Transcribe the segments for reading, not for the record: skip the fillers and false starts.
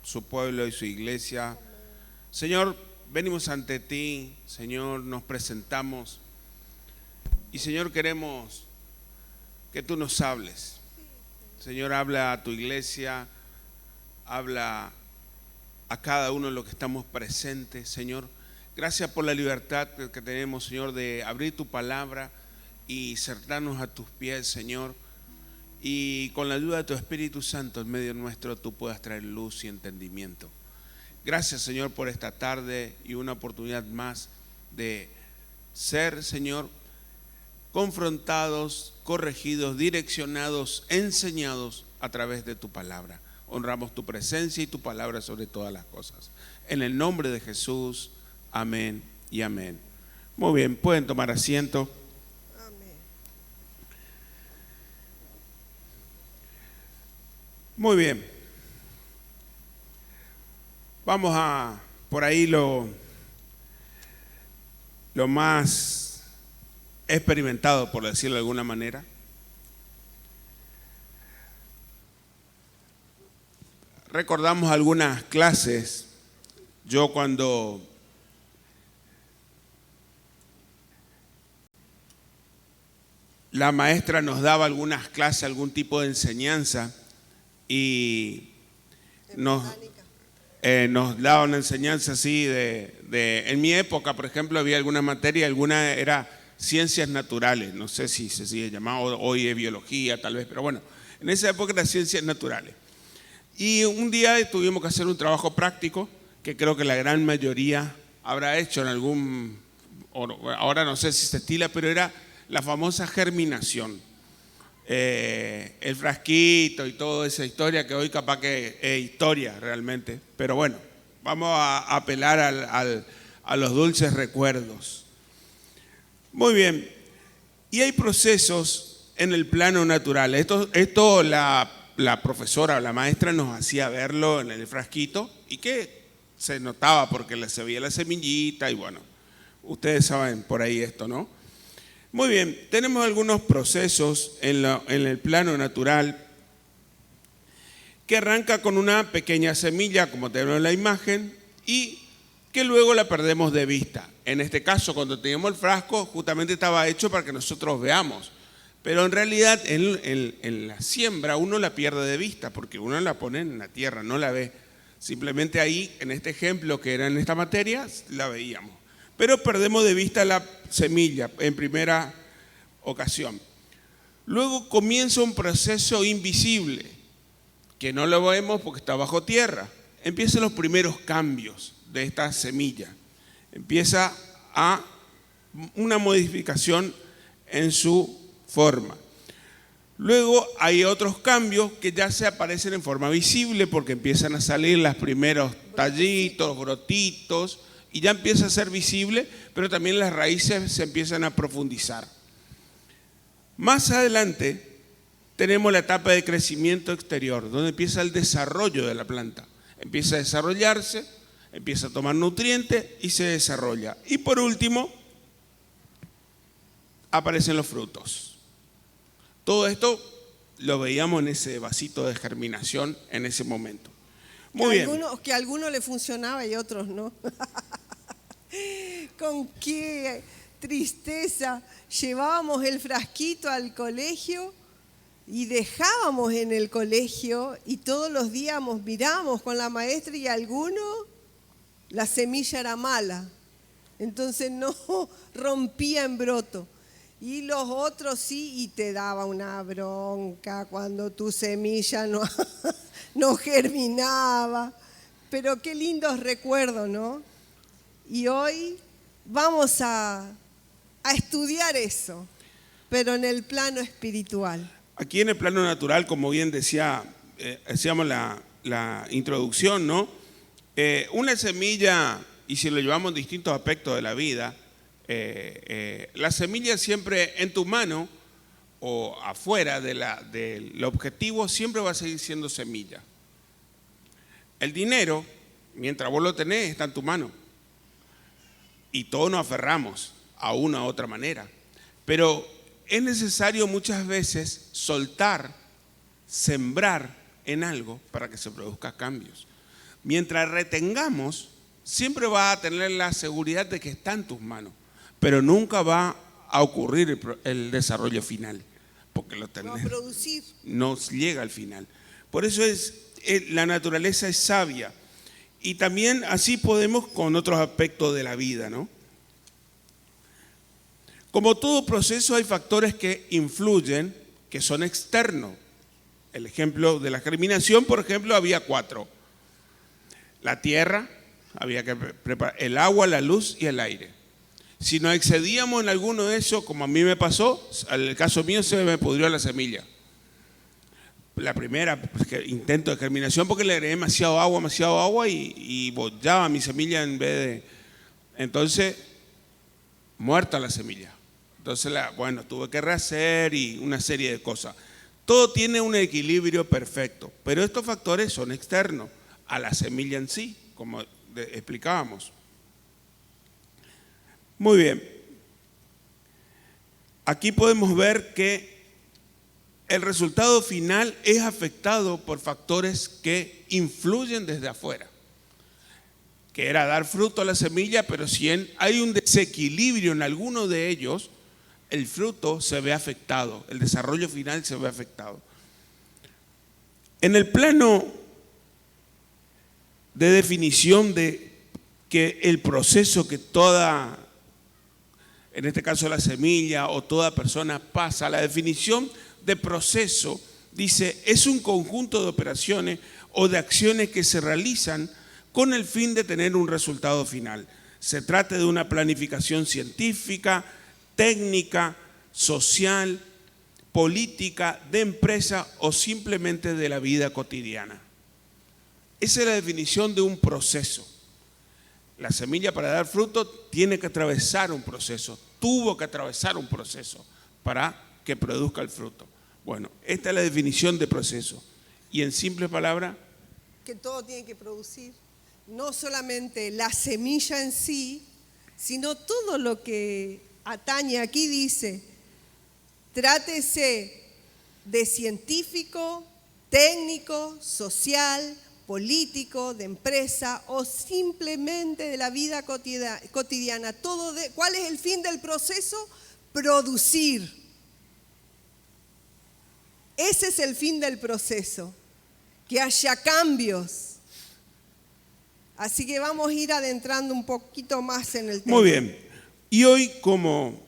su pueblo y su iglesia. Señor, venimos ante ti, Señor, nos presentamos y Señor, queremos que tú nos hables. Señor, habla a tu iglesia, habla a cada uno de los que estamos presentes, Señor. Gracias por la libertad que tenemos, Señor, de abrir tu palabra y sentarnos a tus pies, Señor. Y con la ayuda de tu Espíritu Santo en medio nuestro tú puedas traer luz y entendimiento. Gracias, Señor, por esta tarde y una oportunidad más de ser, Señor, confrontados, corregidos, direccionados, enseñados a través de tu palabra. Honramos tu presencia y tu palabra sobre todas las cosas. En el nombre de Jesús, amén y amén. Muy bien, pueden tomar asiento. Amén. Muy bien. Vamos a, por ahí lo más experimentado, por decirlo de alguna manera. Recordamos algunas clases. Yo cuando la maestra nos daba algunas clases, algún tipo de enseñanza y nos daba una enseñanza así en mi época, por ejemplo, había alguna materia, alguna era ciencias naturales, no sé si se sigue llamando, hoy es biología tal vez, pero bueno, en esa época era ciencias naturales. Y un día tuvimos que hacer un trabajo práctico que creo que la gran mayoría habrá hecho en algún, ahora no sé si se estila, pero era la famosa germinación. El frasquito y toda esa historia que hoy capaz que es historia realmente, pero bueno, vamos a apelar a los dulces recuerdos. Muy bien, y hay procesos en el plano natural. Esto la profesora o la maestra nos hacía verlo en el frasquito y que se notaba porque se veía la semillita y bueno, ustedes saben por ahí esto, ¿no? Muy bien, tenemos algunos procesos en el plano natural que arranca con una pequeña semilla, como tenemos en la imagen, y que luego la perdemos de vista. En este caso, cuando teníamos el frasco, justamente estaba hecho para que nosotros veamos. Pero en realidad, en la siembra, uno la pierde de vista, porque uno la pone en la tierra, no la ve. Simplemente ahí, en este ejemplo que era en esta materia, la veíamos. Pero perdemos de vista la semilla en primera ocasión. Luego comienza un proceso invisible, que no lo vemos porque está bajo tierra. Empiezan los primeros cambios de esta semilla. Empieza a una modificación en su forma. Luego hay otros cambios que ya se aparecen en forma visible porque empiezan a salir los primeros tallitos, brotitos, y ya empieza a ser visible, pero también las raíces se empiezan a profundizar. Más adelante tenemos la etapa de crecimiento exterior, donde empieza el desarrollo de la planta. Empieza a desarrollarse, empieza a tomar nutrientes y se desarrolla. Y por último, aparecen los frutos. Todo esto lo veíamos en ese vasito de germinación en ese momento. Muy bien. Que a algunos le funcionaba y a otros no. Con qué tristeza llevábamos el frasquito al colegio y dejábamos en el colegio y todos los días mirábamos con la maestra y alguno la semilla era mala, entonces no rompía en broto. Y los otros sí, y te daba una bronca cuando tu semilla no germinaba. Pero qué lindos recuerdos, ¿no? Y hoy vamos a estudiar eso, pero en el plano espiritual. Aquí en el plano natural, como bien decíamos la introducción, ¿no? Una semilla, y si lo llevamos en distintos aspectos de la vida, la semilla siempre en tu mano o afuera del objetivo siempre va a seguir siendo semilla. El dinero, mientras vos lo tenés, está en tu mano. Y todos nos aferramos a una u otra manera. Pero es necesario muchas veces soltar, sembrar en algo para que se produzcan cambios. Mientras retengamos, siempre vas a tener la seguridad de que está en tus manos, pero nunca va a ocurrir el desarrollo final, porque lo tenés, No a producir. no llega al final. Por eso la naturaleza es sabia. Y también así podemos con otros aspectos de la vida, ¿no? Como todo proceso hay factores que influyen, que son externos. El ejemplo de la germinación, por ejemplo, había 4. La tierra, había que preparar el agua, la luz y el aire. Si nos excedíamos en alguno de esos, como a mí me pasó, en el caso mío se me pudrió la semilla. La primera intento de germinación porque le agregué demasiado agua y bollaba mi semilla en vez de... Entonces, muerta la semilla. Entonces, tuve que rehacer y una serie de cosas. Todo tiene un equilibrio perfecto, pero estos factores son externos a la semilla en sí, como explicábamos. Muy bien. Aquí podemos ver que el resultado final es afectado por factores que influyen desde afuera, que era dar fruto a la semilla, pero si hay un desequilibrio en alguno de ellos, el fruto se ve afectado, el desarrollo final se ve afectado. En el plano de definición de que el proceso que toda, en este caso la semilla o toda persona pasa, la definición de proceso dice, es un conjunto de operaciones o de acciones que se realizan con el fin de tener un resultado final. Se trata de una planificación científica, técnica, social, política, de empresa o simplemente de la vida cotidiana. Esa es la definición de un proceso. La semilla para dar fruto tiene que atravesar un proceso, tuvo que atravesar un proceso para que produzca el fruto. Bueno, esta es la definición de proceso. Y en simples palabras, que todo tiene que producir, no solamente la semilla en sí, sino todo lo que atañe. Aquí dice, trátese de científico, técnico, social, político, de empresa o simplemente de la vida cotidiana. ¿Cuál es el fin del proceso? Producir. Ese es el fin del proceso, que haya cambios. Así que vamos a ir adentrando un poquito más en el tema. Muy bien. Y hoy, como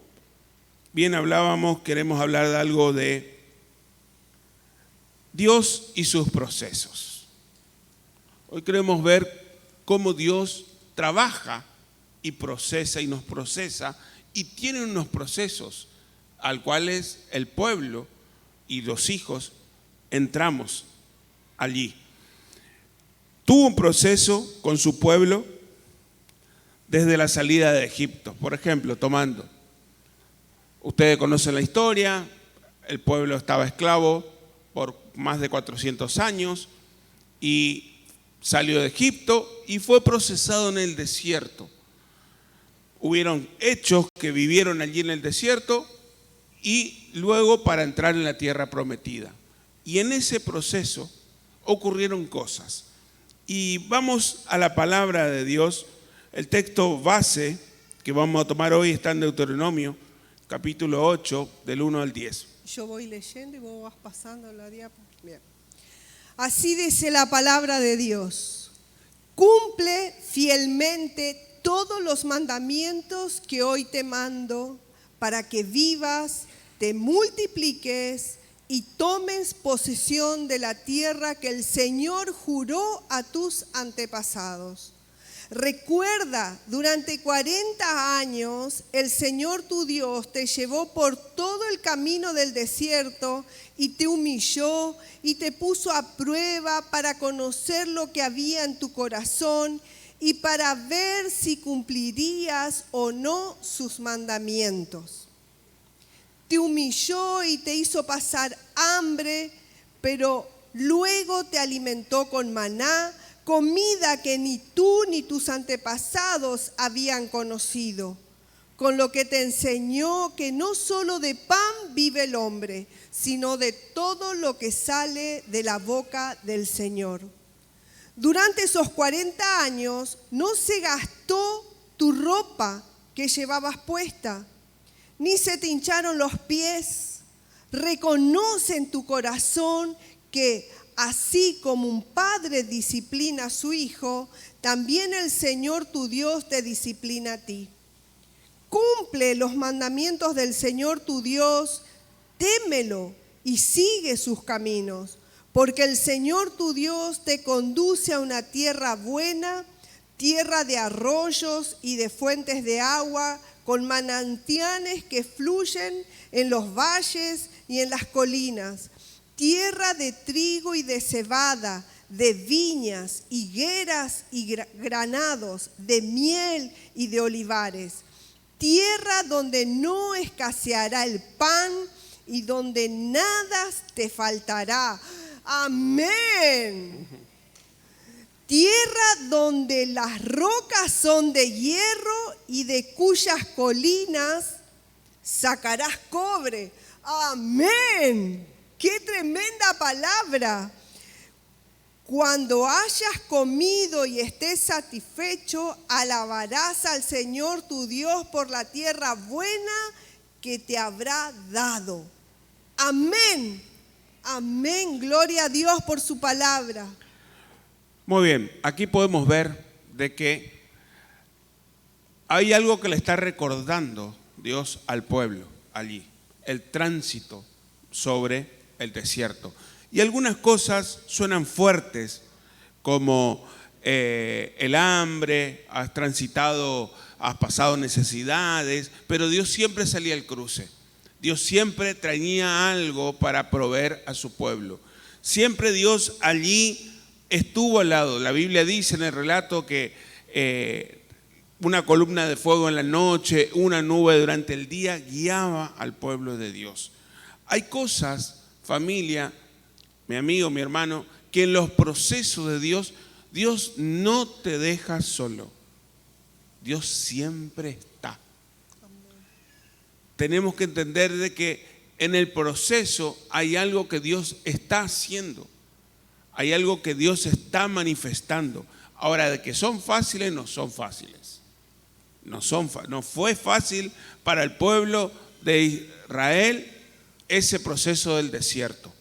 bien hablábamos, queremos hablar de algo de Dios y sus procesos. Hoy queremos ver cómo Dios trabaja y procesa y nos procesa y tiene unos procesos al cuales el pueblo y los hijos entramos allí. Tuvo un proceso con su pueblo desde la salida de Egipto. Por ejemplo, tomando, ustedes conocen la historia, el pueblo estaba esclavo por más de 400 años y salió de Egipto y fue procesado en el desierto. Hubieron hechos que vivieron allí en el desierto y luego para entrar en la tierra prometida. Y en ese proceso ocurrieron cosas. Y vamos a la palabra de Dios. El texto base que vamos a tomar hoy está en Deuteronomio, capítulo 8, del 1 al 10. Yo voy leyendo y vos vas pasando la diapo. Bien. Así dice la palabra de Dios. Cumple fielmente todos los mandamientos que hoy te mando para que vivas, te multipliques y tomes posesión de la tierra que el Señor juró a tus antepasados. Recuerda, durante 40 años el Señor tu Dios te llevó por todo el camino del desierto y te humilló y te puso a prueba para conocer lo que había en tu corazón y para ver si cumplirías o no sus mandamientos. Te humilló y te hizo pasar hambre, pero luego te alimentó con maná, comida que ni tú ni tus antepasados habían conocido, con lo que te enseñó que no solo de pan vive el hombre, sino de todo lo que sale de la boca del Señor. Durante esos 40 años no se gastó tu ropa que llevabas puesta, ni se te hincharon los pies. Reconoce en tu corazón que así como un padre disciplina a su hijo, también el Señor tu Dios te disciplina a ti. Cumple los mandamientos del Señor tu Dios, témelo y sigue sus caminos, porque el Señor tu Dios te conduce a una tierra buena, tierra de arroyos y de fuentes de agua, con manantiales que fluyen en los valles y en las colinas, tierra de trigo y de cebada, de viñas, higueras y granados, de miel y de olivares, tierra donde no escaseará el pan y donde nada te faltará. Amén. Tierra donde las rocas son de hierro y de cuyas colinas sacarás cobre. Amén. ¡Qué tremenda palabra! Cuando hayas comido y estés satisfecho, alabarás al Señor tu Dios por la tierra buena que te habrá dado. Amén. Amén. Gloria a Dios por su palabra. Muy bien, aquí podemos ver de que hay algo que le está recordando Dios al pueblo allí, el tránsito sobre el desierto. Y algunas cosas suenan fuertes, como el hambre, has transitado, has pasado necesidades, pero Dios siempre salía al cruce. Dios siempre traía algo para proveer a su pueblo. Siempre Dios allí estuvo al lado. La Biblia dice en el relato que una columna de fuego en la noche, una nube durante el día, guiaba al pueblo de Dios. Hay cosas, familia, mi amigo, mi hermano, que en los procesos de Dios, Dios no te deja solo. Dios siempre está. Tenemos que entender de que en el proceso hay algo que Dios está haciendo. Hay algo que Dios está manifestando. Ahora, de que son fáciles, no son fáciles. No fue fácil para el pueblo de Israel ese proceso del desierto.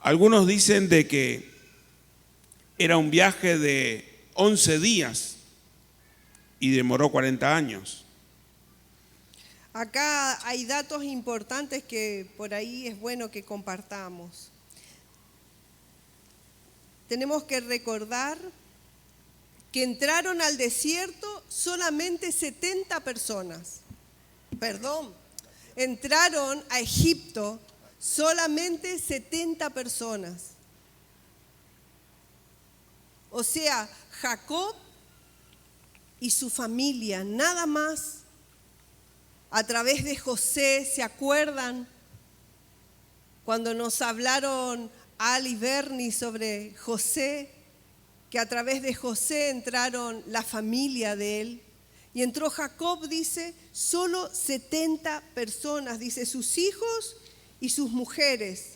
Algunos dicen de que era un viaje de 11 días y demoró 40 años. Acá hay datos importantes que por ahí es bueno que compartamos. Tenemos que recordar que entraron al desierto solamente 70 personas. Entraron a Egipto solamente 70 personas. O sea, Jacob y su familia, nada más. A través de José, ¿se acuerdan? Cuando nos hablaron Al y Bernie sobre José, que a través de José entraron la familia de él. Y entró Jacob, dice, solo 70 personas, dice, sus hijos y sus mujeres.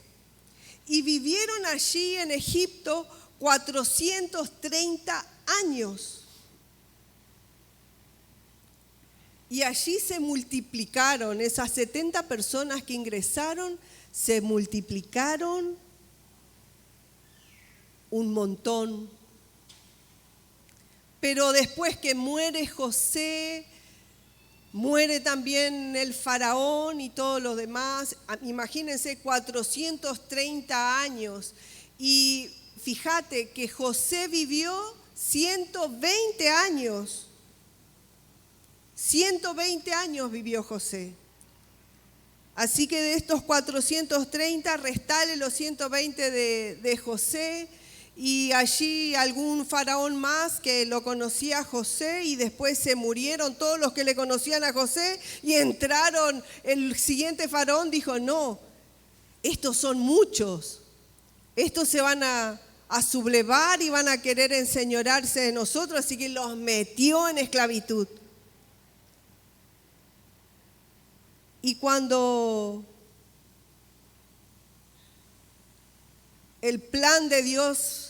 Y vivieron allí en Egipto 430 años. Y allí se multiplicaron, esas 70 personas que ingresaron, se multiplicaron un montón. Pero después que muere José, muere también el faraón y todos los demás. Imagínense 430 años. Y fíjate que José vivió 120 años. 120 años vivió José. Así que de estos 430, restale los 120 de José. Y allí algún faraón más que lo conocía a José, y después se murieron todos los que le conocían a José y entraron, el siguiente faraón dijo, no, estos son muchos, estos se van a sublevar y van a querer enseñorearse de nosotros, así que los metió en esclavitud. Y cuando el plan de Dios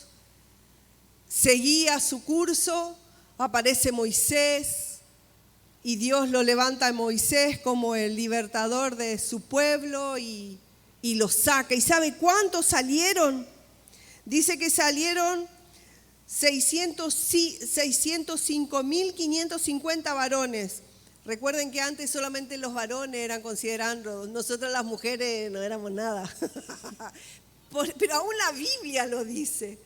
seguía su curso, aparece Moisés y Dios lo levanta a Moisés como el libertador de su pueblo y lo saca. ¿Y sabe cuántos salieron? Dice que salieron 605.550 varones. Recuerden que antes solamente los varones eran considerados, nosotras las mujeres no éramos nada. Pero aún la Biblia lo dice.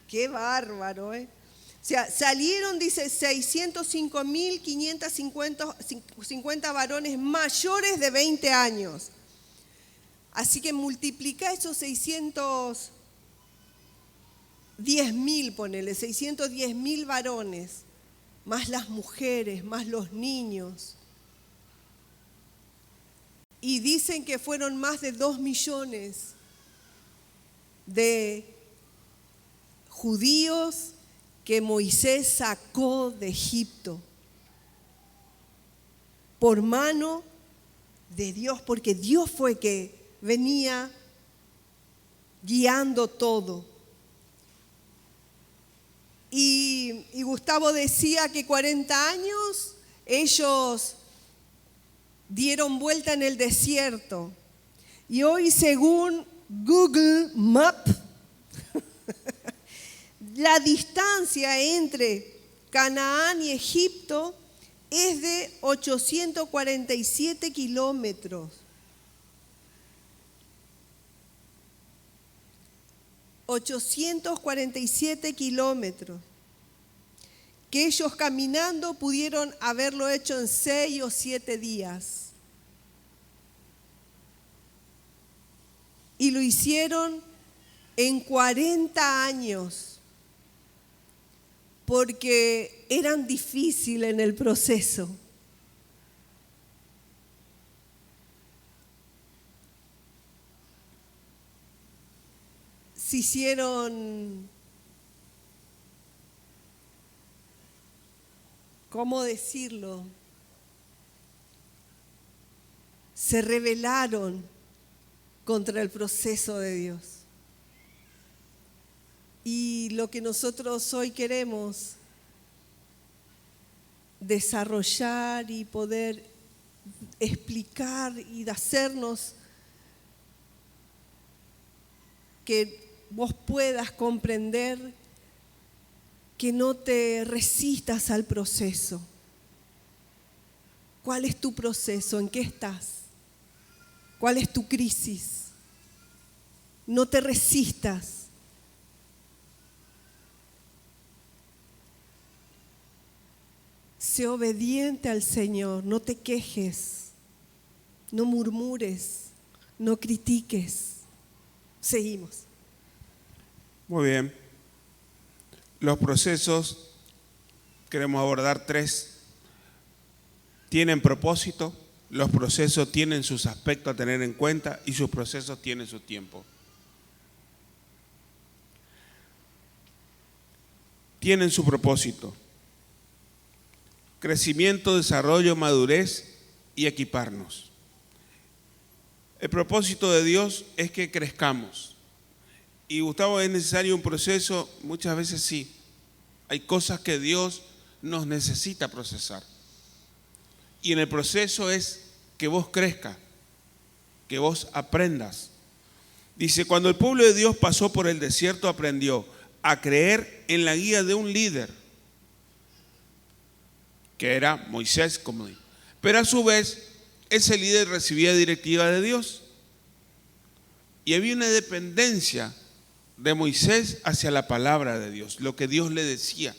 Qué bárbaro, ¿eh? O sea, salieron, dice, 605.550 varones mayores de 20 años. Así que multiplica esos 610.000, ponele, 610.000 varones, más las mujeres, más los niños. Y dicen que fueron más de 2 millones de judíos que Moisés sacó de Egipto por mano de Dios, porque Dios fue que venía guiando todo. Y Gustavo decía que 40 años ellos dieron vuelta en el desierto. Y hoy, según Google Maps, la distancia entre Canaán y Egipto es de 847 kilómetros. 847 kilómetros. Que ellos caminando pudieron haberlo hecho en 6 o 7 días. Y lo hicieron en 40 años. Porque eran difíciles en el proceso. Se hicieron, ¿cómo decirlo? Se rebelaron contra el proceso de Dios. Y lo que nosotros hoy queremos desarrollar y poder explicar y hacernos que vos puedas comprender que no te resistas al proceso. ¿Cuál es tu proceso? ¿En qué estás? ¿Cuál es tu crisis? No te resistas. Sé obediente al Señor, no te quejes, no murmures, no critiques. Seguimos. Muy bien. Los procesos, queremos abordar 3. Tienen propósito, los procesos tienen sus aspectos a tener en cuenta y sus procesos tienen su tiempo. Tienen su propósito. Crecimiento, desarrollo, madurez y equiparnos. El propósito de Dios es que crezcamos. Y Gustavo, ¿es necesario un proceso? Muchas veces sí. Hay cosas que Dios nos necesita procesar. Y en el proceso es que vos crezcas, que vos aprendas. Dice, cuando el pueblo de Dios pasó por el desierto, aprendió a creer en la guía de un líder, que era Moisés, como dijo. Pero a su vez, ese líder recibía directiva de Dios. Y había una dependencia de Moisés hacia la palabra de Dios, lo que Dios le decía.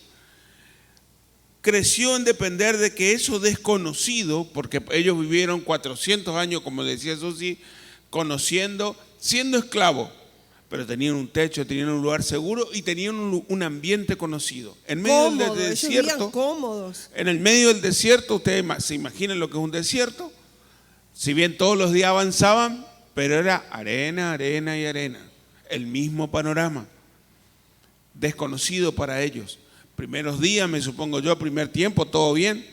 Creció en depender de que eso desconocido, porque ellos vivieron 400 años, como decía Susi, conociendo, siendo esclavos, pero tenían un techo, tenían un lugar seguro y tenían un ambiente conocido. En medio del desierto, ellos vivían cómodos. En el medio del desierto, ustedes se imaginan lo que es un desierto. Si bien todos los días avanzaban, pero era arena, arena y arena. El mismo panorama, desconocido para ellos. Primeros días, me supongo yo, primer tiempo, todo bien,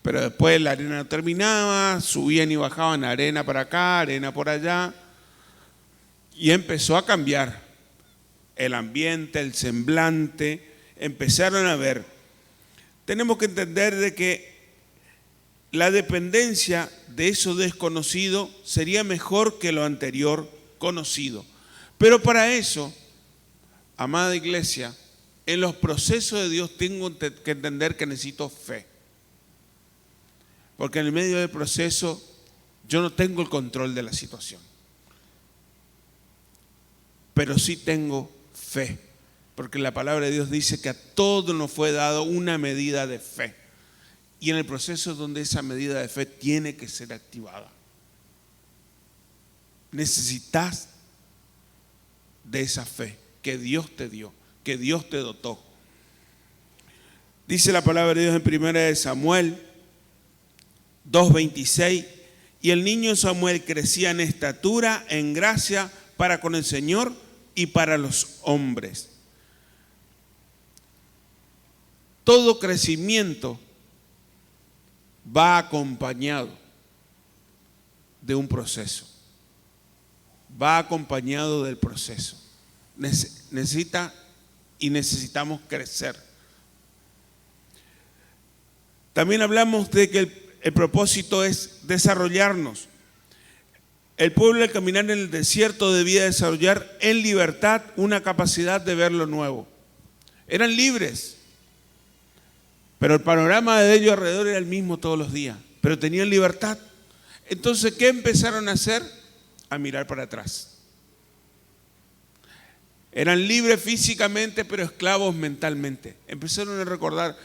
pero después la arena no terminaba, subían y bajaban arena para acá, arena por allá, y empezó a cambiar el ambiente, el semblante, empezaron a ver, tenemos que entender de que la dependencia de eso desconocido sería mejor que lo anterior conocido. Pero para eso, amada iglesia, en los procesos de Dios tengo que entender que necesito fe. Porque en el medio del proceso yo no tengo el control de la situación. Pero sí tengo fe. Porque la palabra de Dios dice que a todos nos fue dado una medida de fe. Y en el proceso es donde esa medida de fe tiene que ser activada. Necesitas de esa fe que Dios te dio, que Dios te dotó. Dice la palabra de Dios en 1 Samuel 2:26, y el niño Samuel crecía en estatura, en gracia para con el Señor y para los hombres. Todo crecimiento va acompañado de un proceso. Va acompañado del proceso. Necesitamos crecer. También hablamos de que el propósito es desarrollarnos. El pueblo al caminar en el desierto debía desarrollar en libertad una capacidad de ver lo nuevo. Eran libres, pero el panorama de ellos alrededor era el mismo todos los días, pero tenían libertad. Entonces, ¿qué empezaron a hacer? A mirar para atrás. Eran libres físicamente, pero esclavos mentalmente. Empezaron a recordar,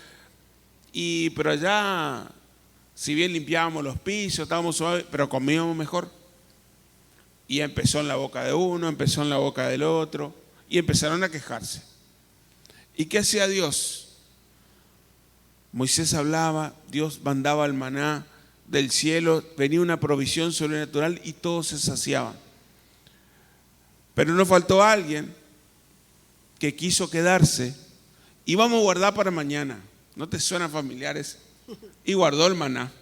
pero allá, si bien limpiábamos los pisos, estábamos suaves, pero comíamos mejor. Y empezó en la boca de uno, empezó en la boca del otro, y empezaron a quejarse. ¿Y qué hacía Dios? Moisés hablaba, Dios mandaba el maná del cielo, venía una provisión sobrenatural y todos se saciaban. Pero no faltó alguien que quiso quedarse y vamos a guardar para mañana. ¿No te suenan familiares? Y guardó el maná.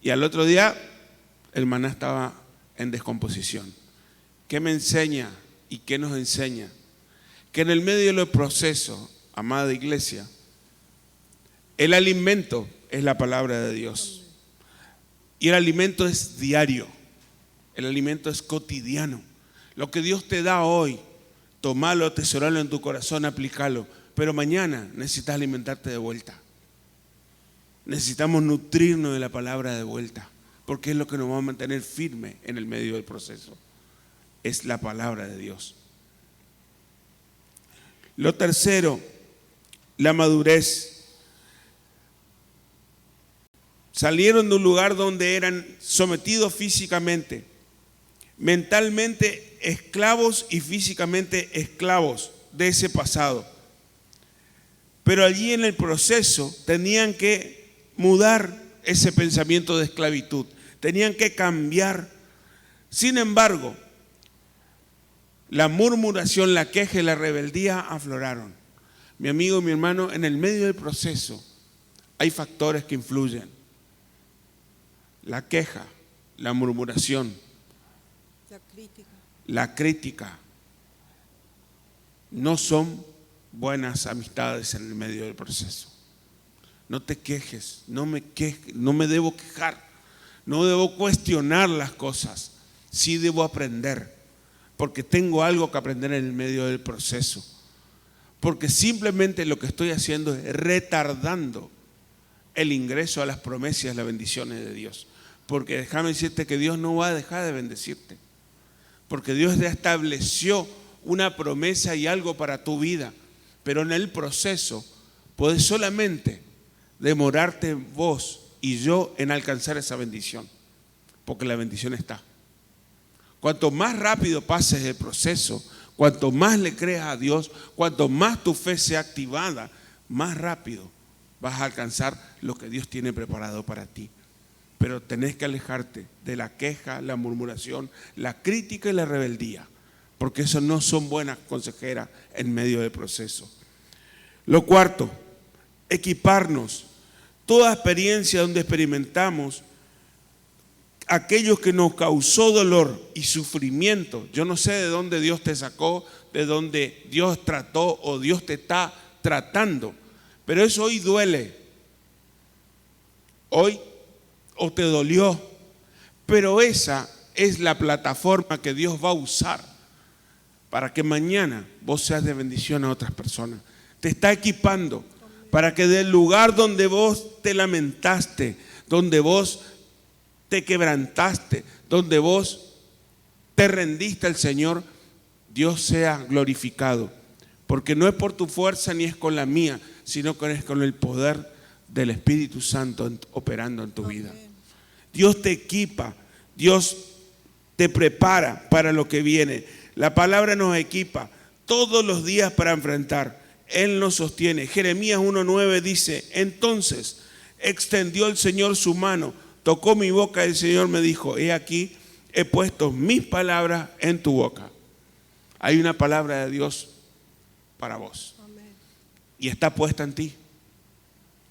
Y al otro día el maná estaba en descomposición. ¿Qué me enseña y qué nos enseña? Que en el medio de los procesos, amada iglesia, el alimento es la palabra de Dios. Y el alimento es diario. El alimento es cotidiano. Lo que Dios te da hoy, tomalo, atesoralo en tu corazón, aplícalo. Pero mañana necesitas alimentarte de vuelta. Necesitamos nutrirnos de la palabra de vuelta. Porque es lo que nos va a mantener firme en el medio del proceso. Es la palabra de Dios. Lo tercero, la madurez. Salieron de un lugar donde eran sometidos físicamente, mentalmente esclavos y físicamente esclavos de ese pasado. Pero allí en el proceso tenían que mudar ese pensamiento de esclavitud, tenían que cambiar. Sin embargo, la murmuración, la queja y la rebeldía afloraron. Mi amigo y mi hermano, en el medio del proceso hay factores que influyen. La queja, la murmuración, la crítica, no son buenas amistades en el medio del proceso. No te quejes, no me debo quejar, no debo cuestionar las cosas, sí debo aprender, porque tengo algo que aprender en el medio del proceso. Porque simplemente lo que estoy haciendo es retardando el ingreso a las promesas y las bendiciones de Dios. Porque déjame decirte que Dios no va a dejar de bendecirte. Porque Dios ya estableció una promesa y algo para tu vida. Pero en el proceso puedes solamente demorarte vos y yo en alcanzar esa bendición. Porque la bendición está. Cuanto más rápido pases el proceso, cuanto más le creas a Dios, cuanto más tu fe sea activada, más rápido vas a alcanzar lo que Dios tiene preparado para ti. Pero tenés que alejarte de la queja, la murmuración, la crítica y la rebeldía, porque eso no son buenas consejeras en medio del proceso. Lo cuarto, equiparnos. Toda experiencia donde experimentamos aquello que nos causó dolor y sufrimiento. Yo no sé de dónde Dios te sacó, de donde Dios trató o Dios te está tratando. Pero eso hoy duele. Hoy o te dolió. Pero esa es la plataforma que Dios va a usar para que mañana vos seas de bendición a otras personas. Te está equipando para que del lugar donde vos te lamentaste, donde vos te quebrantaste, donde vos te rendiste al Señor, Dios sea glorificado. Porque no es por tu fuerza ni es con la mía, sino que es con el poder del Espíritu Santo operando en tu vida. Dios te equipa, Dios te prepara para lo que viene. La palabra nos equipa todos los días para enfrentar. Él nos sostiene. Jeremías 1:9 dice: entonces extendió el Señor su mano, tocó mi boca y el Señor me dijo: he aquí, he puesto mis palabras en tu boca. Hay una palabra de Dios para vos. Amén. Y está puesta en ti.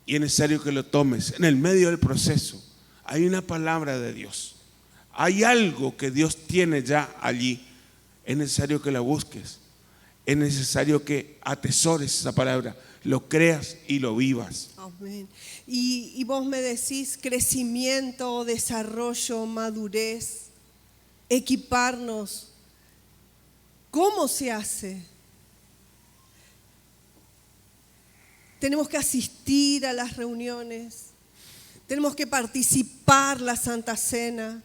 Y es necesario que lo tomes. En el medio del proceso hay una palabra de Dios. Hay algo que Dios tiene ya allí. Es necesario que la busques. Es necesario que atesores esa palabra, lo creas y lo vivas. Amén. Y vos me decís crecimiento, desarrollo, madurez, equiparnos. ¿Cómo se hace? Tenemos que asistir a las reuniones, tenemos que participar la Santa Cena,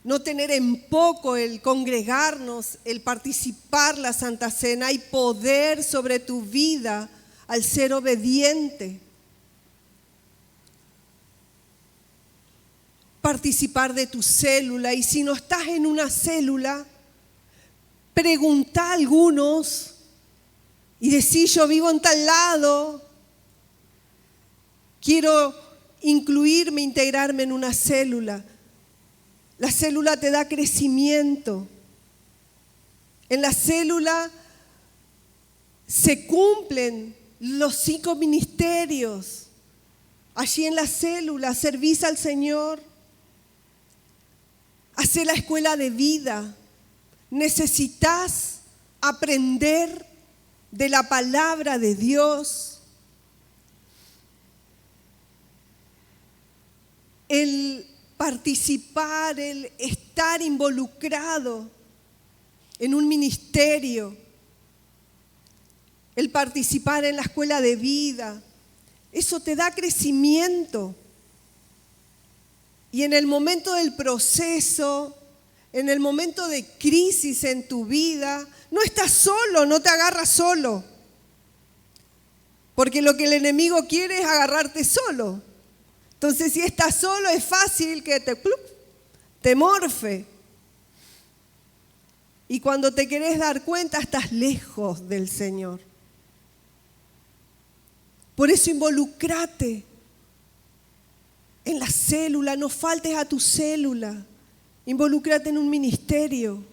no tener en poco el congregarnos, el participar la Santa Cena. Hay poder sobre tu vida al ser obediente. Participar de tu célula, y si no estás en una célula, pregunta a algunos y decís: yo vivo en tal lado, quiero incluirme, integrarme en una célula. La célula te da crecimiento. En la célula se cumplen los 5 ministerios. Allí en la célula servís al Señor. Hacé la escuela de vida. Necesitas aprender de la palabra de Dios. El participar, el estar involucrado en un ministerio, el participar en la escuela de vida, eso te da crecimiento. Y en el momento del proceso, en el momento de crisis en tu vida, no estás solo, no te agarras solo. Porque lo que el enemigo quiere es agarrarte solo. Entonces, si estás solo, es fácil que te morfe. Y cuando te querés dar cuenta, estás lejos del Señor. Por eso involucrate en la célula, no faltes a tu célula. Involúcrate en un ministerio.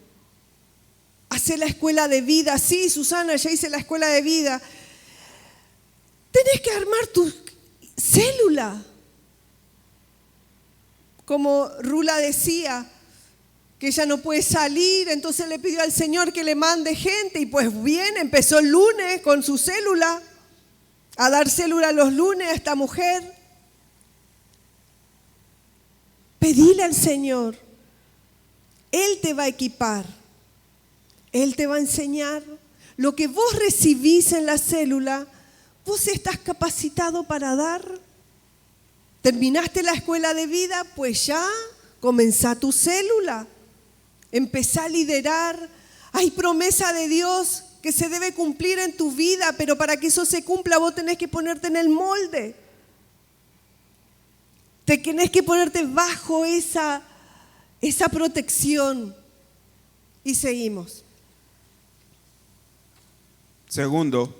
Hacé la escuela de vida. Sí, Susana, ya hice la escuela de vida. Tenés que armar tu célula. Como Rula decía, que ella no puede salir, entonces le pidió al Señor que le mande gente. Y pues bien, empezó el lunes con su célula, a dar célula los lunes a esta mujer. Pedile al Señor. Él te va a equipar. Él te va a enseñar. Lo que vos recibís en la célula, vos estás capacitado para dar. ¿Terminaste la escuela de vida? Pues ya, comenzá tu célula. Empezá a liderar. Hay promesa de Dios que se debe cumplir en tu vida, pero para que eso se cumpla vos tenés que ponerte en el molde. Tenés que ponerte bajo esa protección. Y seguimos. Segundo,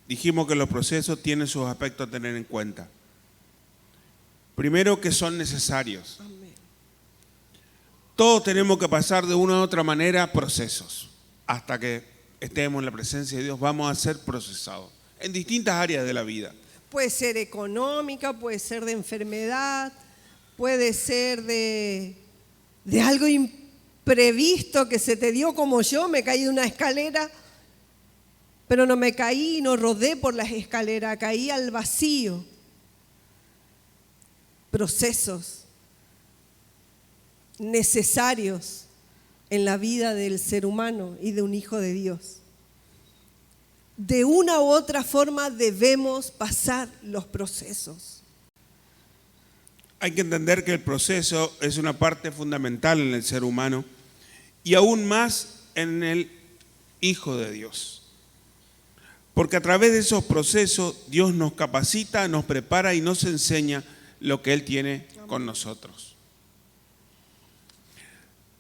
dijimos que los procesos tienen sus aspectos a tener en cuenta. Primero, que son necesarios. Amén. Todos tenemos que pasar de una u otra manera procesos. Hasta que estemos en la presencia de Dios, vamos a ser procesados en distintas áreas de la vida. Puede ser económica, puede ser de enfermedad, puede ser de algo previsto que se te dio, como yo, me caí de una escalera, pero no me caí, no rodé por las escaleras, caí al vacío. Procesos necesarios en la vida del ser humano y de un hijo de Dios. De una u otra forma debemos pasar los procesos. Hay que entender que el proceso es una parte fundamental en el ser humano y aún más en el Hijo de Dios. Porque a través de esos procesos Dios nos capacita, nos prepara y nos enseña lo que Él tiene con nosotros.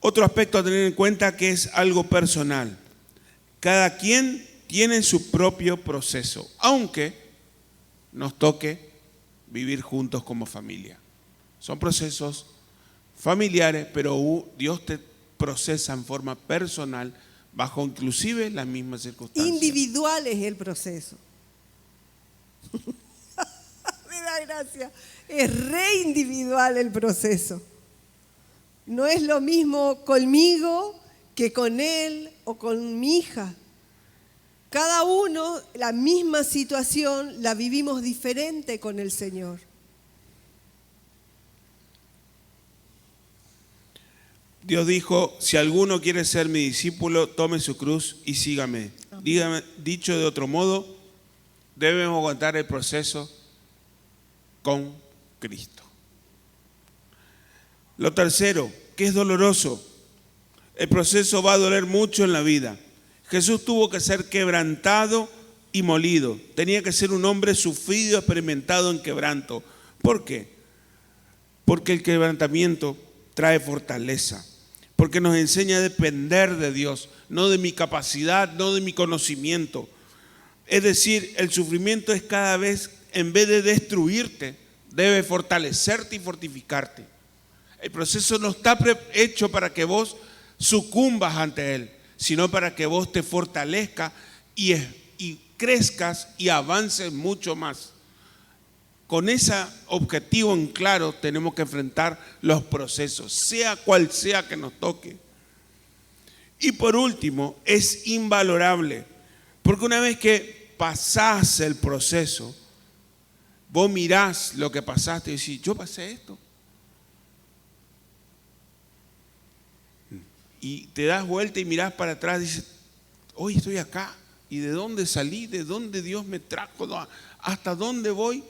Otro aspecto a tener en cuenta que es algo personal. Cada quien tiene su propio proceso, aunque nos toque vivir juntos como familia. Son procesos familiares, pero Dios te procesa en forma personal, bajo inclusive las mismas circunstancias. Individual es el proceso. Me da gracia. Es re individual el proceso. No es lo mismo conmigo que con él o con mi hija. Cada uno, la misma situación, la vivimos diferente con el Señor. Dios dijo, si alguno quiere ser mi discípulo, tome su cruz y sígame. Dicho de otro modo, debemos aguantar el proceso con Cristo. Lo tercero, que es doloroso. El proceso va a doler mucho en la vida. Jesús tuvo que ser quebrantado y molido. Tenía que ser un hombre sufrido, experimentado en quebranto. ¿Por qué? Porque el quebrantamiento trae fortaleza. Porque nos enseña a depender de Dios, no de mi capacidad, no de mi conocimiento. Es decir, el sufrimiento es cada vez, en vez de destruirte, debe fortalecerte y fortificarte. El proceso no está hecho para que vos sucumbas ante él, sino para que vos te fortalezcas y crezcas y avances mucho más. Con ese objetivo en claro tenemos que enfrentar los procesos, sea cual sea que nos toque. Y por último, es invalorable, porque una vez que pasás el proceso, vos mirás lo que pasaste y decís, yo pasé esto. Y te das vuelta y mirás para atrás y dices, hoy estoy acá. ¿Y de dónde salí? ¿De dónde Dios me trajo? ¿Hasta dónde voy?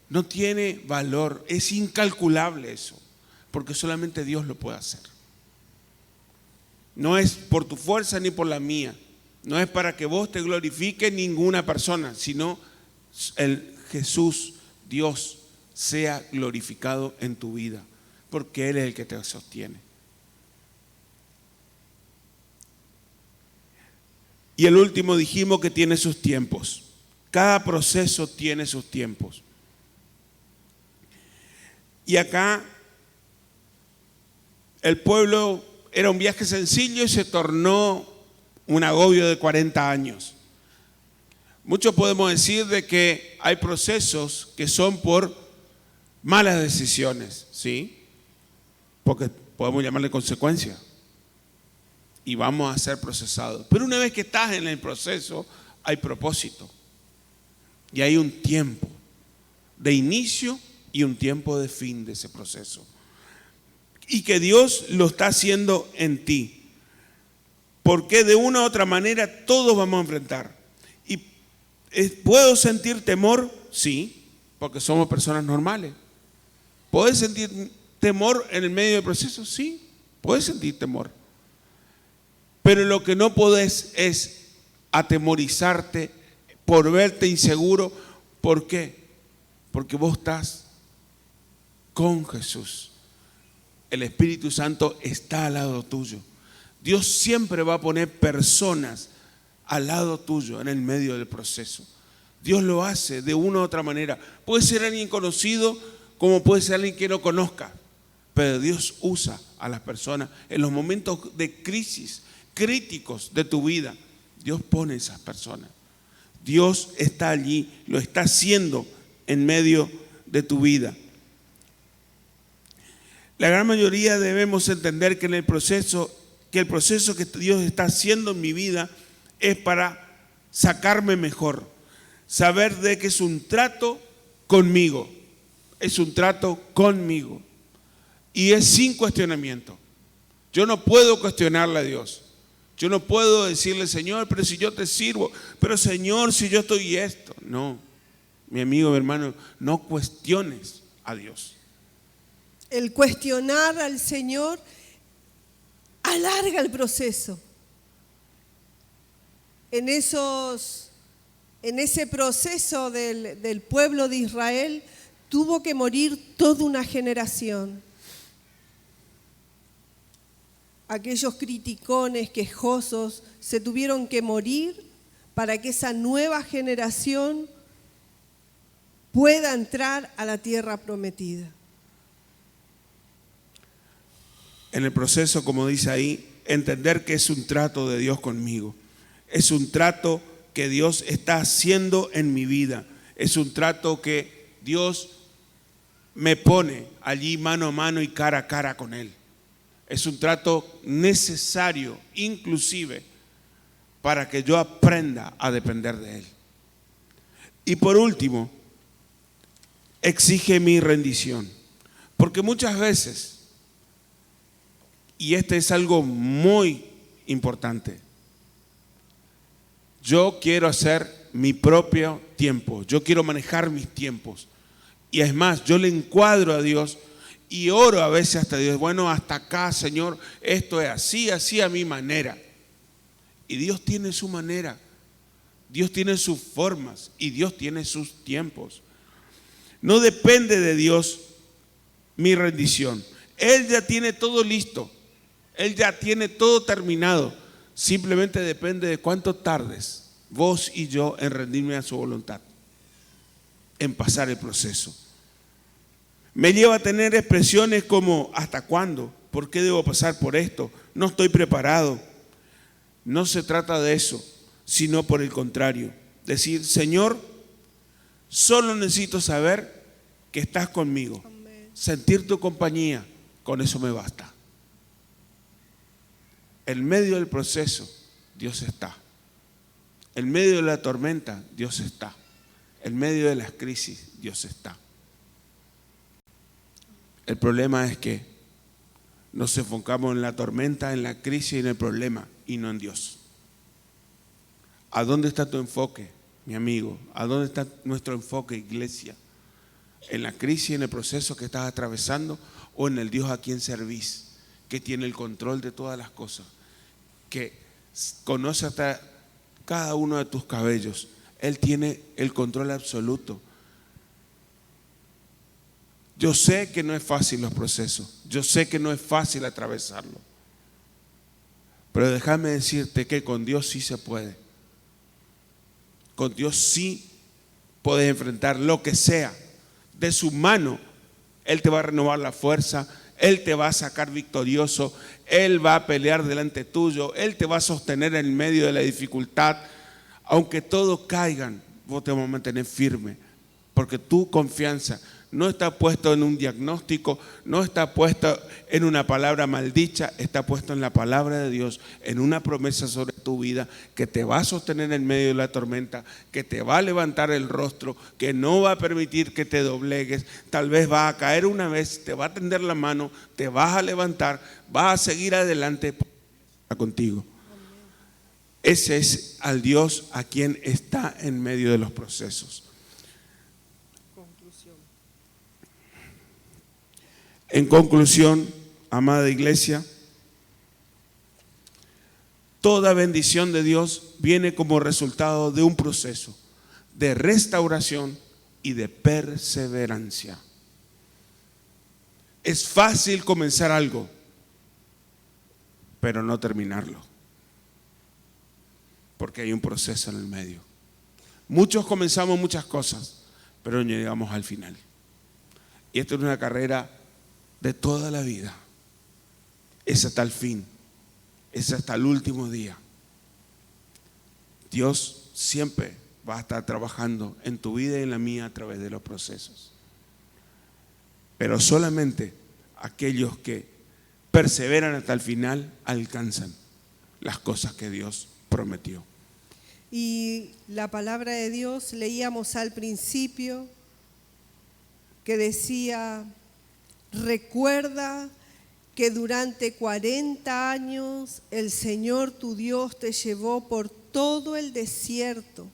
No tiene valor, es incalculable eso, porque solamente Dios lo puede hacer. No es por tu fuerza ni por la mía, no es para que vos te glorifiques ninguna persona, sino el Jesús, Dios, sea glorificado en tu vida, porque Él es el que te sostiene. Y el último dijimos que tiene sus tiempos. Cada proceso tiene sus tiempos. Y acá el pueblo era un viaje sencillo y se tornó un agobio de 40 años. Muchos podemos decir de que hay procesos que son por malas decisiones, ¿sí? Porque podemos llamarle consecuencia. Y vamos a ser procesados. Pero una vez que estás en el proceso, hay propósito. Y hay un tiempo de inicio y un tiempo de fin de ese proceso. Y que Dios lo está haciendo en ti. Porque de una u otra manera todos vamos a enfrentar. Y ¿puedo sentir temor? Sí, porque somos personas normales. ¿Puedes sentir temor en el medio del proceso? Sí, puedes sentir temor. Pero lo que no podés es atemorizarte por verte inseguro. ¿Por qué? Porque vos estás con Jesús. El Espíritu Santo está al lado tuyo. Dios siempre va a poner personas al lado tuyo en el medio del proceso. Dios lo hace de una u otra manera. Puede ser alguien conocido como puede ser alguien que no conozca. Pero Dios usa a las personas en los momentos de crisis críticos de tu vida. Dios pone esas personas. Dios está allí, lo está haciendo en medio de tu vida. La gran mayoría debemos entender que en el proceso que el proceso que Dios está haciendo en mi vida es para sacarme mejor. Saber de que es un trato conmigo. Es un trato conmigo. Y es sin cuestionamiento. Yo no puedo cuestionarle a Dios. Yo no puedo decirle, Señor, pero si yo te sirvo, pero Señor, si yo estoy esto. No, mi amigo, mi hermano, no cuestiones a Dios. El cuestionar al Señor alarga el proceso. En ese proceso del pueblo de Israel tuvo que morir toda una generación. Aquellos criticones, quejosos, se tuvieron que morir para que esa nueva generación pueda entrar a la tierra prometida. En el proceso, como dice ahí, entender que es un trato de Dios conmigo. Es un trato que Dios está haciendo en mi vida. Es un trato que Dios me pone allí mano a mano y cara a cara con Él. Es un trato necesario, inclusive, para que yo aprenda a depender de Él. Y por último, exige mi rendición. Porque muchas veces, y este es algo muy importante, yo quiero hacer mi propio tiempo, yo quiero manejar mis tiempos. Y es más, yo le encuadro a Dios y oro a veces hasta Dios, bueno, hasta acá, Señor, esto es así, así a mi manera. Y Dios tiene su manera, Dios tiene sus formas y Dios tiene sus tiempos. No depende de Dios mi rendición. Él ya tiene todo listo, Él ya tiene todo terminado. Simplemente depende de cuánto tardes vos y yo en rendirme a su voluntad, en pasar el proceso. Me lleva a tener expresiones como ¿hasta cuándo? ¿Por qué debo pasar por esto? No estoy preparado. No se trata de eso, sino por el contrario. Decir, Señor, solo necesito saber que estás conmigo. Amén. Sentir tu compañía, con eso me basta. En medio del proceso, Dios está. En medio de la tormenta, Dios está. En medio de las crisis, Dios está. El problema es que nos enfocamos en la tormenta, en la crisis y en el problema, y no en Dios. ¿A dónde está tu enfoque, mi amigo? ¿A dónde está nuestro enfoque, iglesia? ¿En la crisis, en el proceso que estás atravesando, o en el Dios a quien servís, que tiene el control de todas las cosas, que conoce hasta cada uno de tus cabellos? Él tiene el control absoluto. Yo sé que no es fácil los procesos, yo sé que no es fácil atravesarlo, pero déjame decirte que con Dios sí se puede. Con Dios sí puedes enfrentar lo que sea. De su mano, Él te va a renovar la fuerza, Él te va a sacar victorioso, Él va a pelear delante tuyo, Él te va a sostener en medio de la dificultad. Aunque todos caigan, vos te vas a mantener firme, porque tu confianza no está puesto en un diagnóstico, no está puesto en una palabra maldicha, está puesto en la palabra de Dios, en una promesa sobre tu vida que te va a sostener en medio de la tormenta, que te va a levantar el rostro, que no va a permitir que te doblegues. Tal vez vas a caer una vez, te va a tender la mano, te vas a levantar, vas a seguir adelante contigo. Ese es al Dios a quien está en medio de los procesos. En conclusión, amada iglesia, toda bendición de Dios viene como resultado de un proceso de restauración y de perseverancia. Es fácil comenzar algo, pero no terminarlo, porque hay un proceso en el medio. Muchos comenzamos muchas cosas, pero no llegamos al final. Y esto es una carrera de toda la vida. Es hasta el fin, es hasta el último día. Dios siempre va a estar trabajando en tu vida y en la mía a través de los procesos. Pero solamente aquellos que perseveran hasta el final, alcanzan las cosas que Dios prometió. Y la palabra de Dios leíamos al principio que decía, recuerda que durante 40 años el Señor tu Dios te llevó por todo el desierto,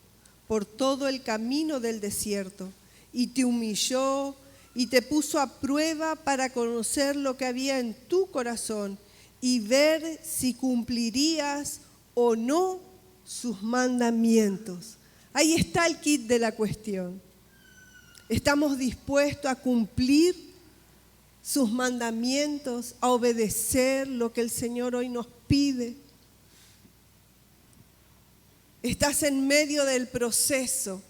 por todo el camino del desierto, y te humilló y te puso a prueba para conocer lo que había en tu corazón y ver si cumplirías o no sus mandamientos. Ahí está el kit de la cuestión. ¿Estamos dispuestos a cumplir sus mandamientos, a obedecer lo que el Señor hoy nos pide? Estás en medio del proceso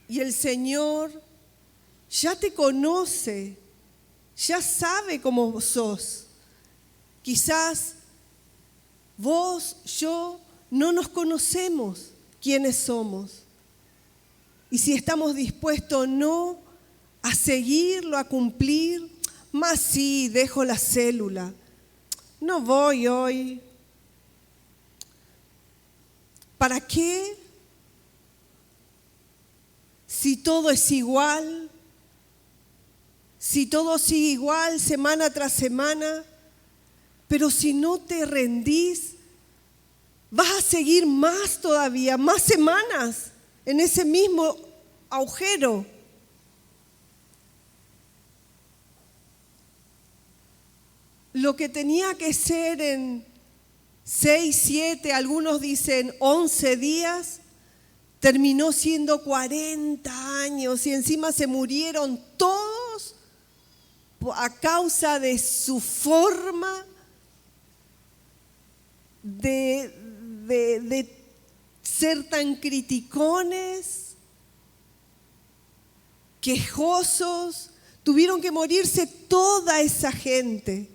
y el Señor ya te conoce, ya sabe cómo sos. Quizás vos, yo, no nos conocemos quiénes somos. Y si estamos dispuestos o no a seguirlo, a cumplir, más sí, dejo la célula. No voy hoy. ¿Para qué? Si todo es igual, si todo sigue igual semana tras semana, pero si no te rendís, vas a seguir más todavía, más semanas en ese mismo agujero. Lo que tenía que ser en 6, 7, algunos dicen 11 días, terminó siendo 40 años y encima se murieron todos a causa de su forma de ser tan criticones, quejosos. Tuvieron que morirse toda esa gente.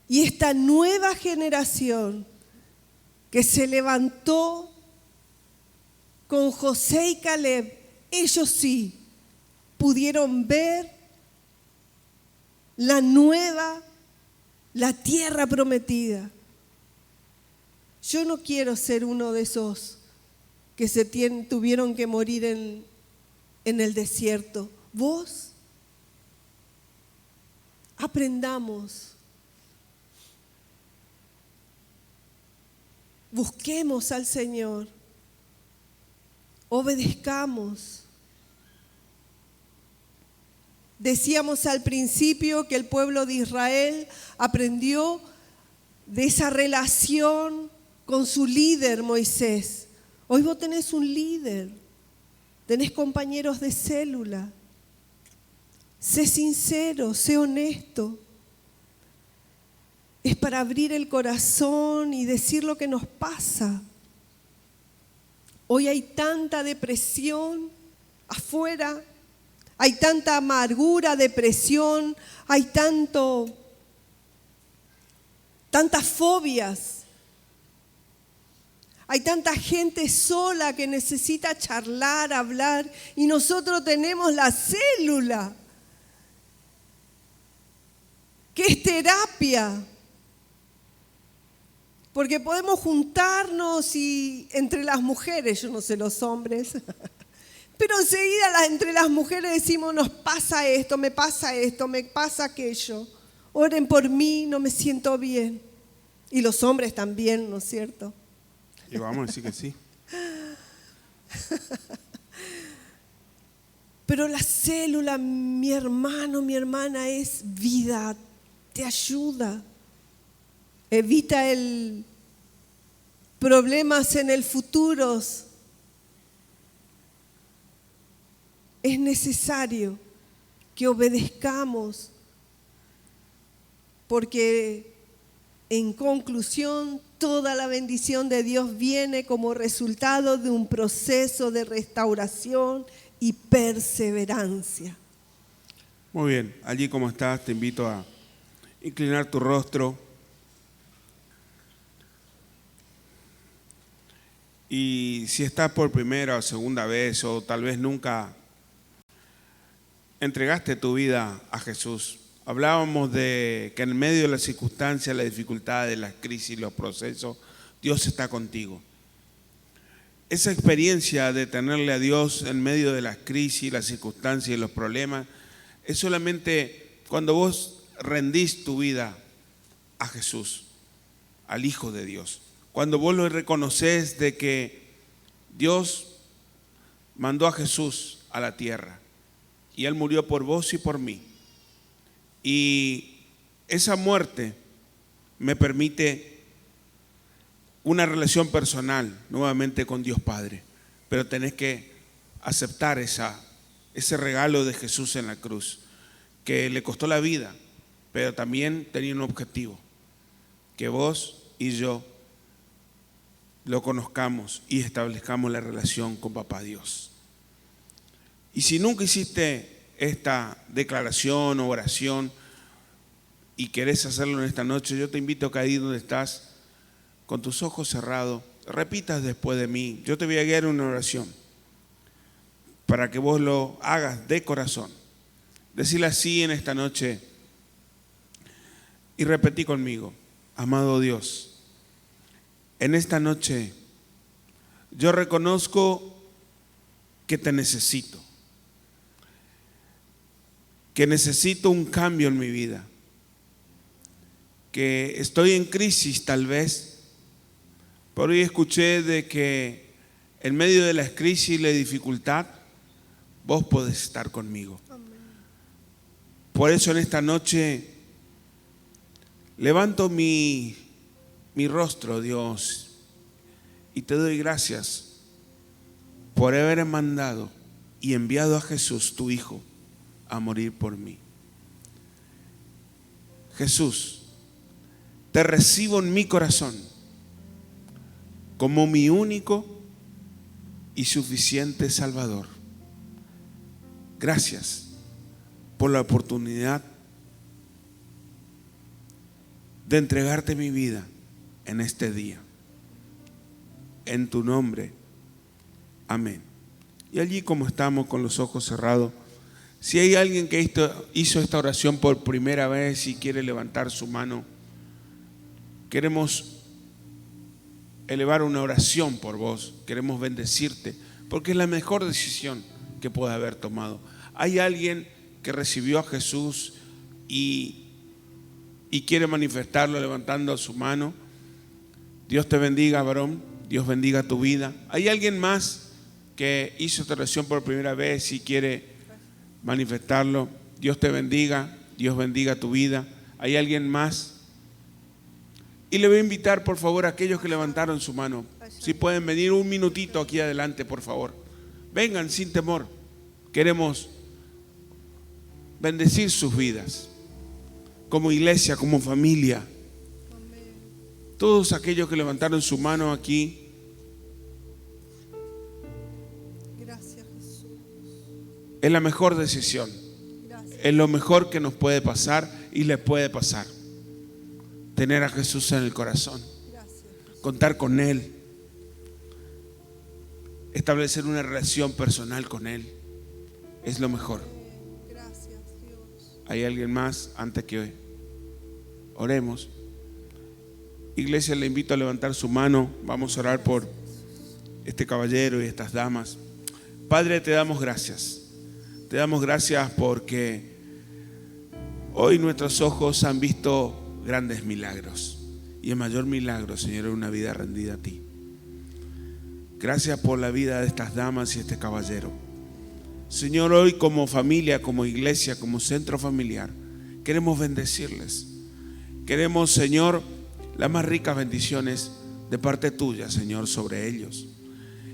Y esta nueva generación que se levantó con José y Caleb, ellos sí pudieron ver la tierra prometida. Yo no quiero ser uno de esos que tuvieron que morir en el desierto. Vos, aprendamos. Busquemos al Señor, obedezcamos. Decíamos al principio que el pueblo de Israel aprendió de esa relación con su líder Moisés. Hoy vos tenés un líder, tenés compañeros de célula. Sé sincero, sé honesto. Es para abrir el corazón y decir lo que nos pasa. Hoy hay tanta depresión afuera, hay tanta amargura, depresión, hay tantas fobias. Hay tanta gente sola que necesita charlar, hablar, y nosotros tenemos la célula, que es terapia. Porque podemos juntarnos y entre las mujeres, yo no sé los hombres, pero enseguida entre las mujeres decimos, nos pasa esto, me pasa aquello. Oren por mí, no me siento bien. Y los hombres también, ¿no es cierto? Y vamos a decir que sí. Pero la célula, mi hermano, mi hermana, es vida, te ayuda. Evita el problemas en el futuro. Es necesario que obedezcamos, porque en conclusión, toda la bendición de Dios viene como resultado de un proceso de restauración y perseverancia. Muy bien, allí como estás, te invito a inclinar tu rostro. Y si estás por primera o segunda vez, o tal vez nunca entregaste tu vida a Jesús, hablábamos de que en medio de las circunstancias, las dificultades, las crisis, los procesos, Dios está contigo. Esa experiencia de tenerle a Dios en medio de las crisis, las circunstancias y los problemas es solamente cuando vos rendís tu vida a Jesús, al Hijo de Dios. Cuando vos lo reconoces de que Dios mandó a Jesús a la tierra y Él murió por vos y por mí. Y esa muerte me permite una relación personal nuevamente con Dios Padre. Pero tenés que aceptar ese regalo de Jesús en la cruz, que le costó la vida, pero también tenía un objetivo, que vos y yo lo conozcamos y establezcamos la relación con Papá Dios. Y si nunca hiciste esta declaración o oración y querés hacerlo en esta noche, yo te invito a que ahí donde estás, con tus ojos cerrados, repitas después de mí. Yo te voy a guiar en una oración para que vos lo hagas de corazón. Decile así en esta noche y repetí conmigo: amado Dios, en esta noche yo reconozco que te necesito, que necesito un cambio en mi vida, que estoy en crisis tal vez. Por hoy escuché de que en medio de la crisis y la dificultad, vos podés estar conmigo. Por eso en esta noche levanto mi rostro, Dios, y te doy gracias por haber mandado y enviado a Jesús, tu Hijo, a morir por mí. Jesús, te recibo en mi corazón como mi único y suficiente Salvador. Gracias por la oportunidad de entregarte mi vida en este día. En tu nombre, amén. Y allí como estamos con los ojos cerrados, si hay alguien que hizo esta oración por primera vez y quiere levantar su mano, queremos elevar una oración por vos, queremos bendecirte, porque es la mejor decisión que puedes haber tomado. Hay alguien que recibió a Jesús y quiere manifestarlo levantando su mano. Dios te bendiga, varón, Dios bendiga tu vida. Hay alguien más que hizo esta oración por primera vez y quiere manifestarlo. Dios te bendiga, Dios bendiga tu vida. Hay alguien más. Y le voy a invitar, por favor, a aquellos que levantaron su mano, si pueden venir un minutito aquí adelante, por favor. Vengan sin temor. Queremos bendecir sus vidas, como iglesia, como familia. Todos aquellos que levantaron su mano aquí. Gracias, Jesús. Es la mejor decisión. Gracias. Es lo mejor que nos puede pasar y le puede pasar. Tener a Jesús en el corazón, contar con Él, establecer una relación personal con Él, es lo mejor. Gracias, Dios. ¿Hay alguien más antes que oremos? Iglesia, le invito a levantar su mano. Vamos a orar por este caballero y estas damas. Padre, te damos gracias. Te damos gracias porque hoy nuestros ojos han visto grandes milagros, y el mayor milagro, Señor, es una vida rendida a ti. Gracias por la vida de estas damas y este caballero. Señor, hoy como familia, como iglesia, como centro familiar, queremos bendecirles. Queremos, Señor, las más ricas bendiciones de parte tuya, Señor, sobre ellos.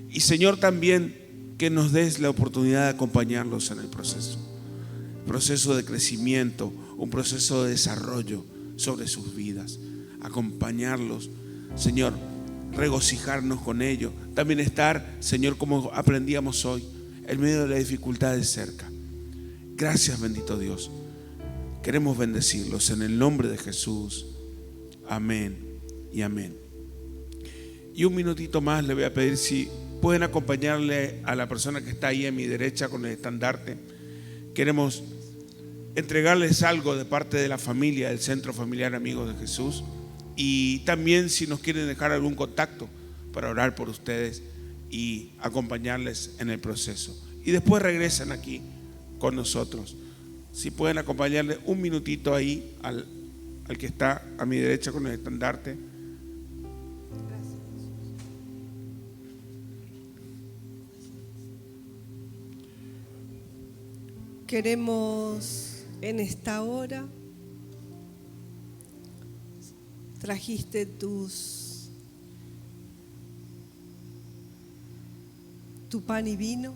Y Señor, también que nos des la oportunidad de acompañarlos en el proceso de crecimiento, un proceso de desarrollo sobre sus vidas, acompañarlos, Señor, regocijarnos con ellos, también estar, Señor, como aprendíamos hoy, en medio de la dificultad de cerca. Gracias, bendito Dios. Queremos bendecirlos en el nombre de Jesús. Amén y amén. Y un minutito más le voy a pedir si pueden acompañarle a la persona que está ahí a mi derecha con el estandarte. Queremos entregarles algo de parte de la familia del Centro Familiar Amigos de Jesús, y también si nos quieren dejar algún contacto para orar por ustedes y acompañarles en el proceso. Y después regresan aquí con nosotros. Si pueden acompañarle un minutito ahí al que está a mi derecha con el estandarte. Queremos en esta hora, trajiste tu pan y vino,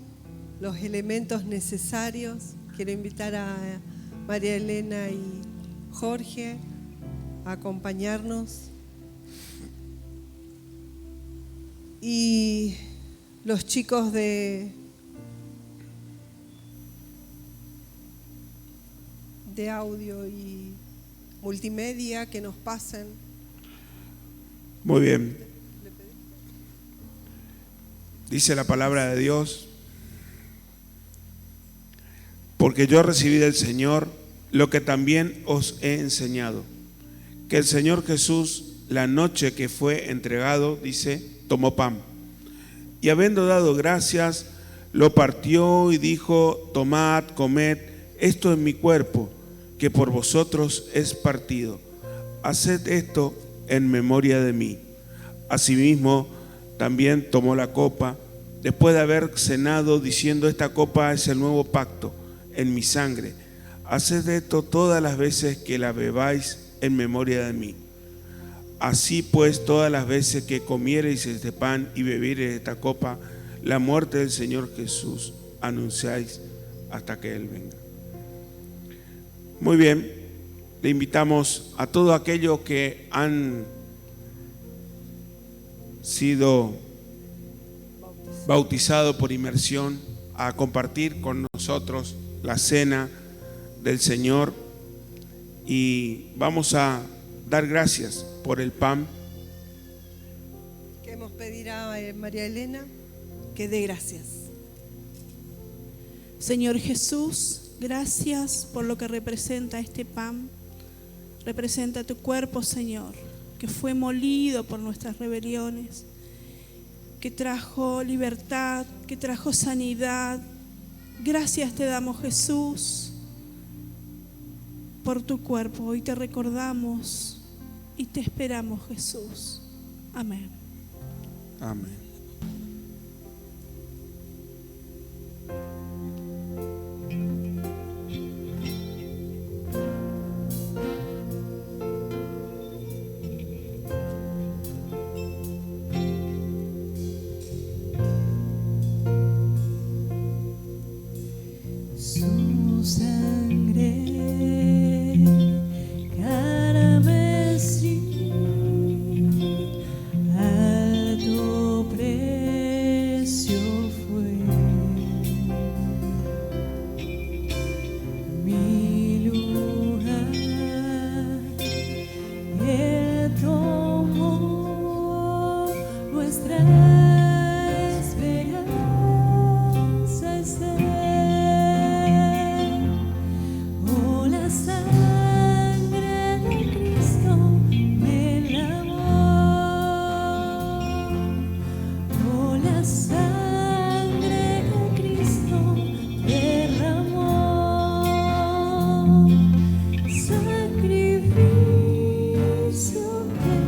los elementos necesarios. Quiero invitar a María Elena y Jorge a acompañarnos. Y los chicos de audio y multimedia que nos pasen. Muy bien. Dice la palabra de Dios: porque yo recibí del Señor lo que también os he enseñado, que el Señor Jesús, la noche que fue entregado, dice, tomó pan, y habiendo dado gracias, lo partió y dijo: tomad, comed, esto es mi cuerpo, que por vosotros es partido. Haced esto en memoria de mí. Asimismo, también tomó la copa, después de haber cenado, diciendo: esta copa es el nuevo pacto en mi sangre. Haced esto todas las veces que la bebáis en memoria de mí. Así pues, todas las veces que comiereis este pan y bebiereis esta copa, la muerte del Señor Jesús anunciáis hasta que Él venga. Muy bien, le invitamos a todos aquellos que han sido bautizados por inmersión a compartir con nosotros la cena del Señor, y vamos a dar gracias por el pan. Queremos pedir a María Elena que dé gracias. Señor Jesús, gracias por lo que representa este pan. Representa tu cuerpo, Señor, que fue molido por nuestras rebeliones, que trajo libertad, que trajo sanidad. Gracias te damos, Jesús, por tu cuerpo. Hoy te recordamos y te esperamos, Jesús. Amén. Amén. Su sangre carmesí, alto precio fue. Mi lugar, Él tomó nuestra esperanza es Él. Oh, la sangre de Cristo me lavó. Oh, la sangre de Cristo derramó. Sacrificio que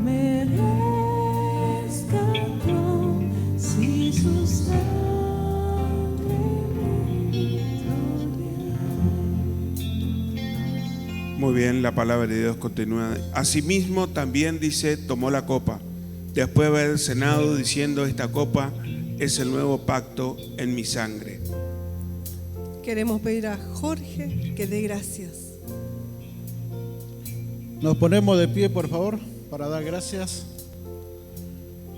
me rescató, si su sangre Muy bien, la palabra de Dios continúa. Asimismo, también dice, tomó la copa, después de haber cenado, diciendo: esta copa es el nuevo pacto en mi sangre. Queremos pedir a Jorge que dé gracias. Nos ponemos de pie, por favor, para dar gracias.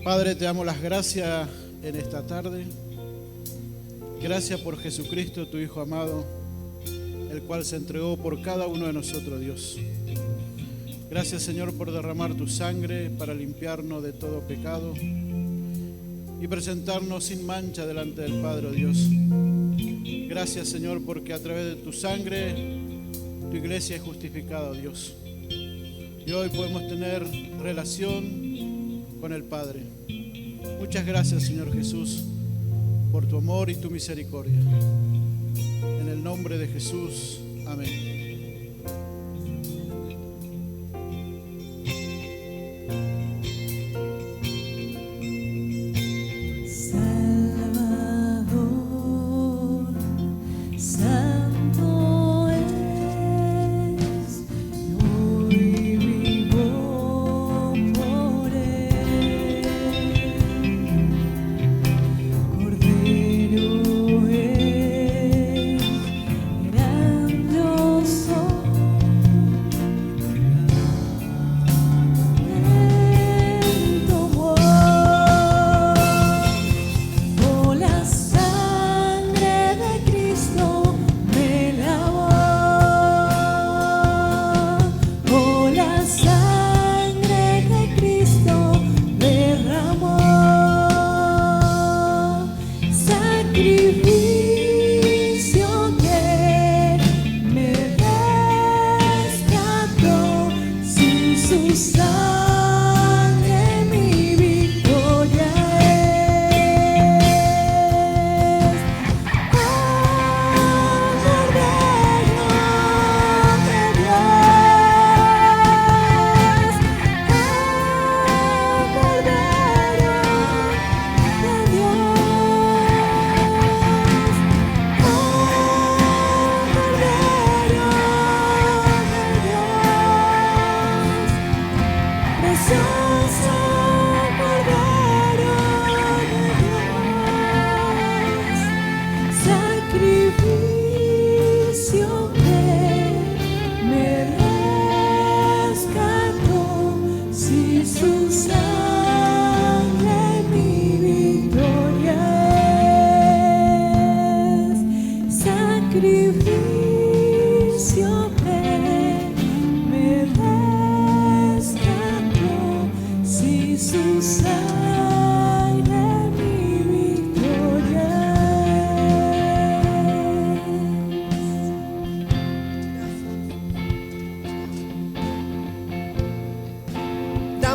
Padre, te damos las gracias en esta tarde. Gracias por Jesucristo, tu Hijo amado, el cual se entregó por cada uno de nosotros, Dios. Gracias, Señor, por derramar tu sangre para limpiarnos de todo pecado y presentarnos sin mancha delante del Padre, oh Dios. Gracias, Señor, porque a través de tu sangre tu iglesia es justificada, Dios. Y hoy podemos tener relación con el Padre. Muchas gracias, Señor Jesús, por tu amor y tu misericordia. En el nombre de Jesús, amén.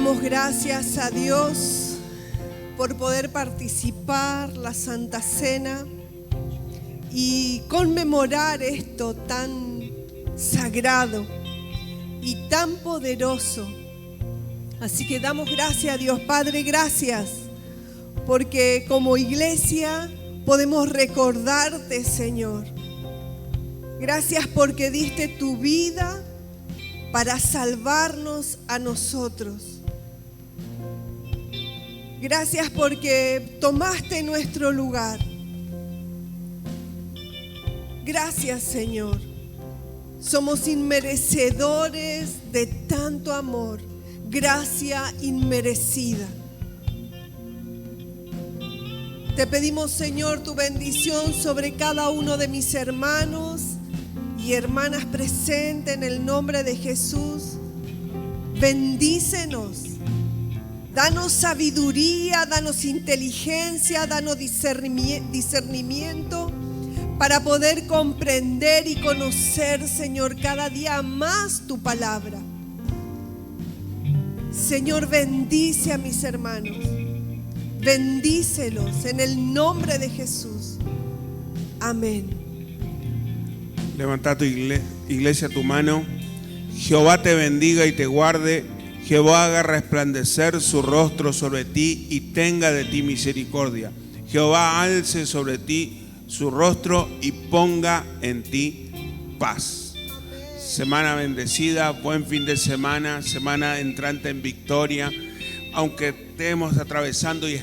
Damos gracias a Dios por poder participar la Santa Cena y conmemorar esto tan sagrado y tan poderoso. Así que damos gracias a Dios. Padre, gracias, porque como iglesia podemos recordarte, Señor. Gracias porque diste tu vida para salvarnos a nosotros. Gracias porque tomaste nuestro lugar. Gracias, Señor. Somos inmerecedores de tanto amor, gracia inmerecida. Te pedimos, Señor, tu bendición sobre cada uno de mis hermanos y hermanas presentes en el nombre de Jesús. Bendícenos. Danos sabiduría, danos inteligencia, danos discernimiento para poder comprender y conocer, Señor, cada día más tu palabra. Señor, bendice a mis hermanos. Bendícelos en el nombre de Jesús. Amén. Levanta tu iglesia tu mano. Jehová te bendiga y te guarde. Jehová haga resplandecer su rostro sobre ti y tenga de ti misericordia. Jehová alce sobre ti su rostro y ponga en ti paz. Semana bendecida, buen fin de semana, semana entrante en victoria. Aunque estemos atravesando y